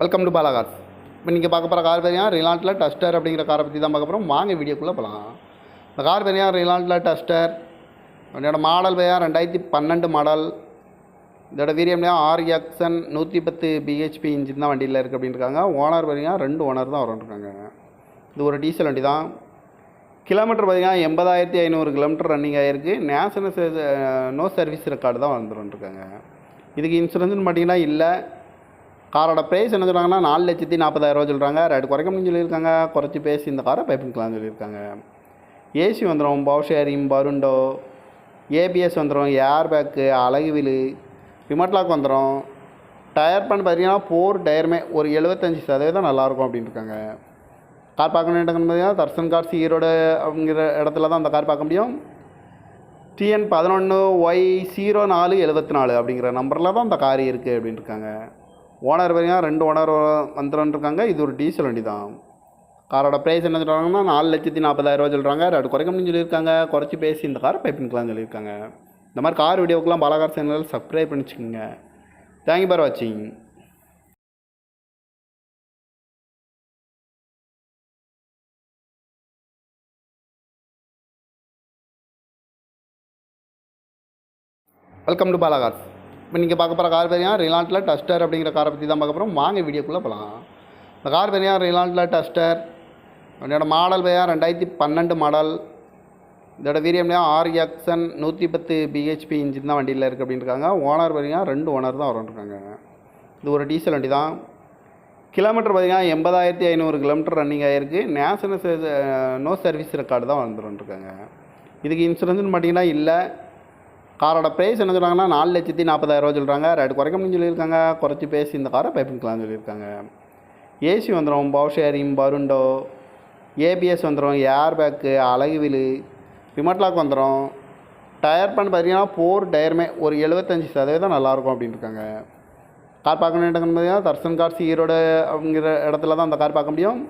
Welcome to Bala cars. இப்போ நீங்கள் பார்க்க போகிற கார் பார்த்தீங்கன்னா ரிலாண்ட்டில் டஸ்டர் அப்படிங்கிற காரை பற்றி தான் பார்க்க போகிறோம். வாங்க வீடியோக்குள்ளே போகலாம். இந்த கார் பார்த்தீங்கன்னா ரிலாண்ட்டில் டஸ்டர். என்னோட மாடல் பார்த்தீங்கன்னா 2012 மாடல். இதோட வீரியம் RXN 110 பிஹெச்பி இன்ஜின் தான் வண்டியில் இருக்குது அப்படின்னு இருக்காங்க. ஓனர் பார்த்தீங்கன்னா 2 ஓனர் தான் வரன்ட்ருக்காங்க. இது ஒரு டீசல் வண்டி தான். கிலோமீட்டர் பார்த்தீங்கன்னா 80,500 கிலோமீட்டர் ரன்னிங் ஆகிருக்கு. நேஷனல் நோ சர்வீஸ் ரெக்கார்டு தான் வந்துருக்காங்க. இதுக்கு இன்சூரன்ஸ்னு பார்த்தீங்கன்னா இல்லை. காரோட ப்ரைஸ் என்ன சொல்கிறாங்கன்னா 4,40,000 சொல்கிறாங்க. ரேட்டு குறைக்க முடியும்னு சொல்லியிருக்காங்க. குறைச்சி பேசி இந்த காரை பைப்பிங்கலாம்னு சொல்லியிருக்காங்க. ஏசி வந்துடும், பவர் ஷேரிங், பருண்டோ, ஏபிஎஸ் வந்துடும், ஏர் பேக்கு, அழகு வீலு, ரிமோட் லாக் வந்துடும். டயர் பண்ண பார்த்தீங்கன்னா 4 டயருமே ஒரு 75% நல்லாயிருக்கும் அப்படின்னு இருக்காங்க. கார் பார்க்கணும் பார்த்தீங்கன்னா தர்சன் கார்ஸ் ஈரோடு அப்படிங்கிற இடத்துல தான் அந்த கார் பார்க்க முடியும். TN 11Y0474 அப்படிங்கிற நம்பரில் தான் அந்த கார் இருக்குது அப்படின்னு இருக்காங்க. ஓனர் பார்த்தீங்கன்னா 2 ஓனர் வந்துருக்காங்க. இது ஒரு டீசல் வண்டி தான். காரோட ப்ரைஸ் என்ன சொல்கிறாங்கன்னா 4,40,000 சொல்கிறாங்க. ரேட்டு குறைக்க முடியும்னு சொல்லியிருக்காங்க. குறைச்சி பேசி இந்த காரை பைப்பிங்கலாம்னு சொல்லியிருக்காங்க. இந்த மாதிரி கார் வீடியோக்கெலாம் பாலா சேனல் சப்ஸ்கிரைப் பண்ணிச்சுக்கோங்க. தேங்க்யூ ஃபார் வாட்சிங். Welcome to Bala cars. இப்போ நீங்கள் பார்க்க போகிற கார் பார்த்தீங்கன்னா ரிலாண்ட்டில் டஸ்டர் அப்படிங்கிற காரை பற்றி தான் பார்க்க போகிறோம். வாங்க வீடியோக்குள்ளே போகலாம். இந்த கார் பார்த்தீங்கன்னா ரிலாண்ட்டில் டஸ்டர். என்னோட மாடல் பார்த்தீங்கன்னா 2012 மாடல். இதோட வீரியம் RXN 110 பிஹெச்பி இன்ஜின் தான் வண்டியில் இருக்குது அப்படின்னு இருக்காங்க. ஓனர் பார்த்தீங்கன்னா 2 ஓனர் தான் வரன்ட்ருக்காங்க. இது ஒரு டீசல் வண்டி தான். கிலோமீட்டர் பார்த்தீங்கன்னா 80,500 கிலோமீட்டர் ரன்னிங் ஆகிருக்கு. நேஷனல் நோ சர்வீஸ் ரெக்கார்டு தான் வந்துருக்காங்க. இதுக்கு இன்சூரன்ஸ்னு பார்த்தீங்கன்னா இல்லை. காரோட ப்ரைஸ் என்ன சொல்கிறாங்கன்னா 4,40,000 சொல்கிறாங்க. ரேட்டு குறைக்க முடியும்னு சொல்லியிருக்காங்க. குறைச்சி பேசி இந்த காரை பைப்பிங்கலாம்னு சொல்லியிருக்காங்க. ஏசி வந்துடும், பவர் ஷேரிங், பருண்டோ, ஏபிஎஸ் வந்துடும், ஏர் பேக்கு, அழகு வீலு, ரிமோட் லாக் வந்துடும். டயர் பண்ண பார்த்தீங்கன்னா 4 டயருமே ஒரு 75% நல்லாயிருக்கும் அப்படின்னு இருக்காங்க. கார் பார்க்கணும் பார்த்தீங்கன்னா தர்சன் கார்ஸ் ஈரோடு அப்படிங்கிற இடத்துல தான் அந்த கார் பார்க்க முடியும்.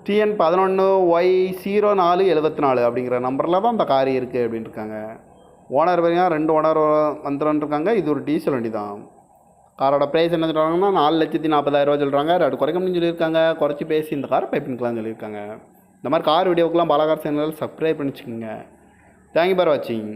TN 11Y0474 அப்படிங்கிற நம்பரில் தான் அந்த கார் இருக்குது அப்படின்னு இருக்காங்க. ஓனர் பார்த்தீங்கன்னா 2 ஓனர் வந்துருக்காங்க. இது ஒரு டீசல் வண்டி தான். காரோட ப்ரைஸ் என்ன சொல்கிறாங்கன்னா 4,40,000 சொல்கிறாங்க. ரேட்டு குறைக்க முடியும்னு சொல்லியிருக்காங்க. குறைச்சி பேசி இந்த காரை பைப்பிங்கலாம்னு சொல்லியிருக்காங்க. இந்த மாதிரி கார் வீடியோக்கெலாம் பாலா சேனல் சப்ஸ்கிரைப் பண்ணிச்சுக்கோங்க. தேங்க்யூ ஃபார் வாட்சிங்.